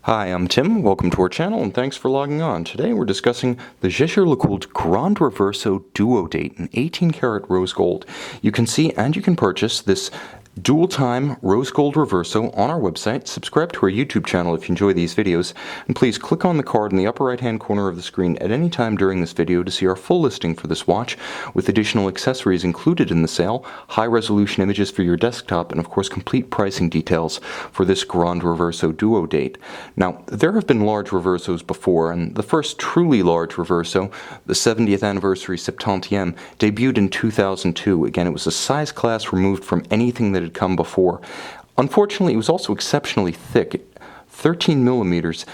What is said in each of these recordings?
Hi, I'm Tim. Welcome to our channel and thanks for logging on. Today we're discussing the Jaeger-LeCoultre Grande Reverso Duo Date in 18 karat rose gold. You can see and you can purchase this dual time rose gold reverso on our website. Subscribe to our YouTube channel if you enjoy these videos, and please click on the card in the upper right hand corner of the screen at any time during this video to see our full listing for this watch with additional accessories included in the sale, high resolution images for your desktop, and of course complete pricing details for this Grande Reverso Duo Date. Now, there have been large reversos before, and the first truly large reverso, the 70th anniversary Subtile, debuted in 2002. Again, it was a size class removed from anything that had come before. Unfortunately, it was also exceptionally thick, 13 millimeters.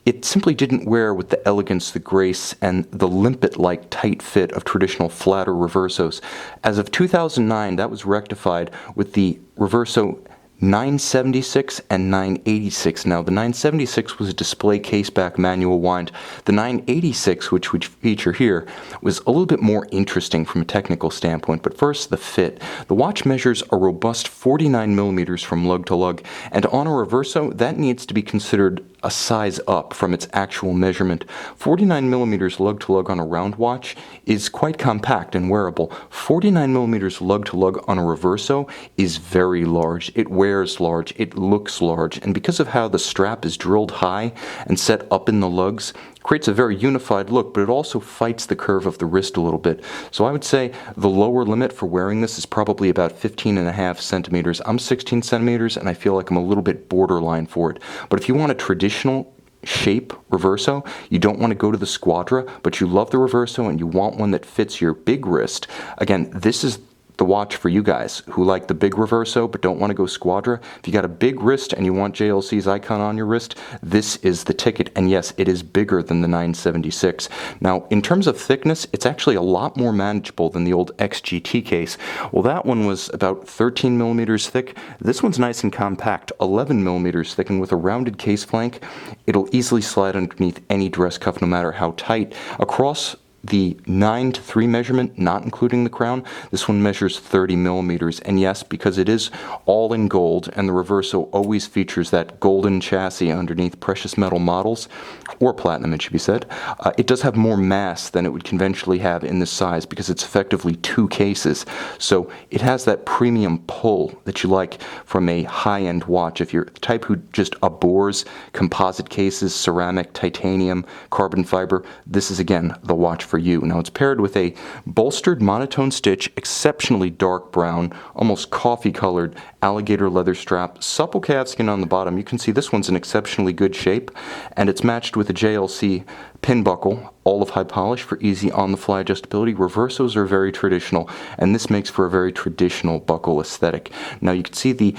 It simply didn't wear with the elegance, the grace, and the limpet-like tight fit of traditional flatter reversos. As of 2009, that was rectified with the Reverso 976 and 986. Now, the 976 was a display caseback manual wind. The 986, which we feature here, was a little bit more interesting from a technical standpoint. But first, the fit. The watch measures a robust 49 millimeters from lug to lug, and on a reverso, that needs to be considered a size up from its actual measurement. 49 millimeters lug to lug on a round watch is quite compact and wearable. 49 millimeters lug to lug on a reverso is very large. It wears large, it looks large, and because of how the strap is drilled high and set up in the lugs, creates a very unified look, but it also fights the curve of the wrist a little bit. So I would say the lower limit for wearing this is probably about 15.5 centimeters. I'm 16 centimeters, and I feel like I'm a little bit borderline for it. But if you want a traditional shape reverso, you don't want to go to the Squadra, but you love the reverso and you want one that fits your big wrist, again, this is the watch for you guys who like the big reverso but don't want to go Squadra. If you got a big wrist and you want JLC's icon on your wrist, this is the ticket. And yes, it is bigger than the 976. Now, in terms of thickness, it's actually a lot more manageable than the old XGT case. Well, that one was about 13 millimeters thick. This one's nice and compact, 11 millimeters thick, and with a rounded case flank, it'll easily slide underneath any dress cuff no matter how tight. Across the 9:3 measurement, not including the crown, this one measures 30 millimeters. And yes, because it is all in gold, and the Reverso always features that golden chassis underneath precious metal models, or platinum it should be said, it does have more mass than it would conventionally have in this size because it's effectively two cases. So it has that premium pull that you like from a high-end watch. If you're the type who just abhors composite cases, ceramic, titanium, carbon fiber, this is again the watch for you. Now, it's paired with a bolstered monotone stitch, exceptionally dark brown, almost coffee colored alligator leather strap, supple calfskin on the bottom. You can see this one's in exceptionally good shape, and it's matched with a JLC pin buckle, all of high polish for easy on-the-fly adjustability. Reversos are very traditional, and this makes for a very traditional buckle aesthetic. Now, you can see the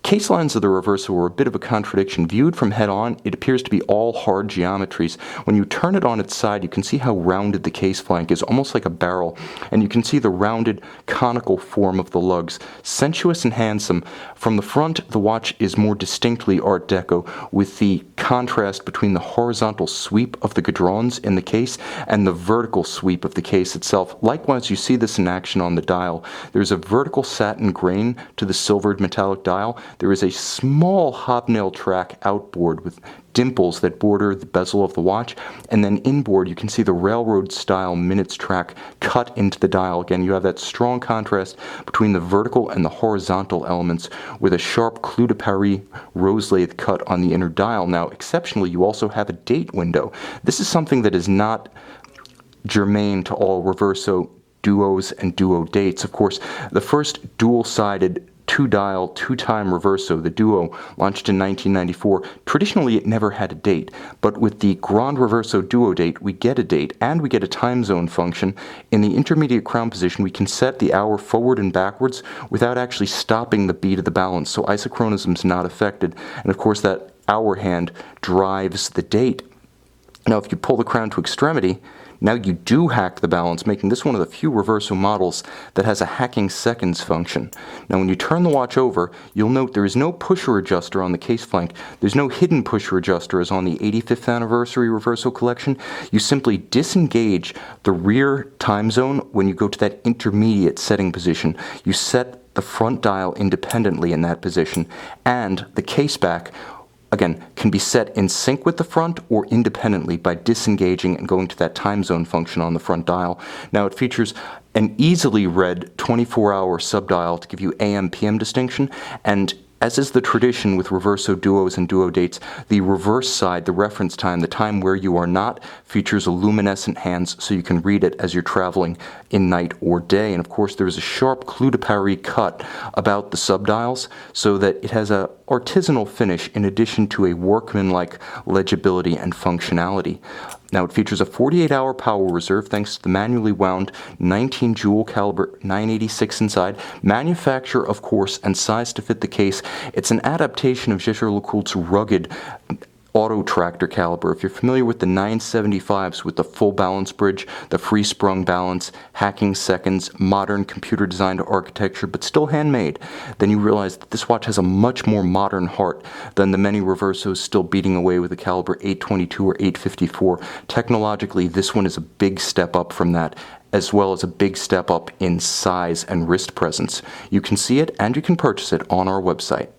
case lines of the Reverso were a bit of a contradiction. Viewed from head-on, it appears to be all hard geometries. When you turn it on its side, you can see how rounded the case flank is, almost like a barrel, and you can see the rounded conical form of the lugs. Sensuous and handsome. From the front, the watch is more distinctly Art Deco, with the contrast between the horizontal sweep of the guidrons in the case and the vertical sweep of the case itself. Likewise, you see this in action on the dial. There's a vertical satin grain to the silvered metallic dial. There is a small hobnail track outboard with dimples that border the bezel of the watch, and then inboard you can see the railroad style minutes track cut into the dial. Again, you have that strong contrast between the vertical and the horizontal elements with a sharp clou de Paris rose lathe cut on the inner dial. Now, exceptionally, you also have a date window. This is something that is not germane to all Reverso duos and duo dates. Of course, the first dual-sided two-dial, two-time Reverso, the Duo, launched in 1994. Traditionally, it never had a date, but with the Grande Reverso Duo Date, we get a date, and we get a time zone function. In the intermediate crown position, we can set the hour forward and backwards without actually stopping the beat of the balance, so isochronism is not affected, and of course that hour hand drives the date. Now, if you pull the crown to extremity, now you do hack the balance, making this one of the few Reverso models that has a hacking seconds function. Now, when you turn the watch over, you'll note there is no pusher adjuster on the case flank. There's no hidden pusher adjuster as on the 85th anniversary Reverso collection. You simply disengage the rear time zone when you go to that intermediate setting position. You set the front dial independently in that position, and the case back again, can be set in sync with the front or independently by disengaging and going to that time zone function on the front dial. Now it features an easily read 24-hour subdial to give you AM-PM distinction, and as is the tradition with reverso duos and duo dates, the reverse side, the reference time, the time where you are not, features a luminescent hands so you can read it as you're traveling in night or day. And of course there's a sharp clou de Paris cut about the subdials so that it has a artisanal finish in addition to a workmanlike legibility and functionality. Now it features a 48-hour power reserve thanks to the manually wound 19 jewel caliber 986 inside. Manufacture, of course, and size to fit the case. It's an adaptation of Jaeger-LeCoultre's rugged auto tractor caliber. If you're familiar with the 975s with the full balance bridge, the free sprung balance, hacking seconds, modern computer designed architecture, but still handmade, then you realize that this watch has a much more modern heart than the many reversos still beating away with the caliber 822 or 854. Technologically, this one is a big step up from that, as well as a big step up in size and wrist presence. You can see it and you can purchase it on our website.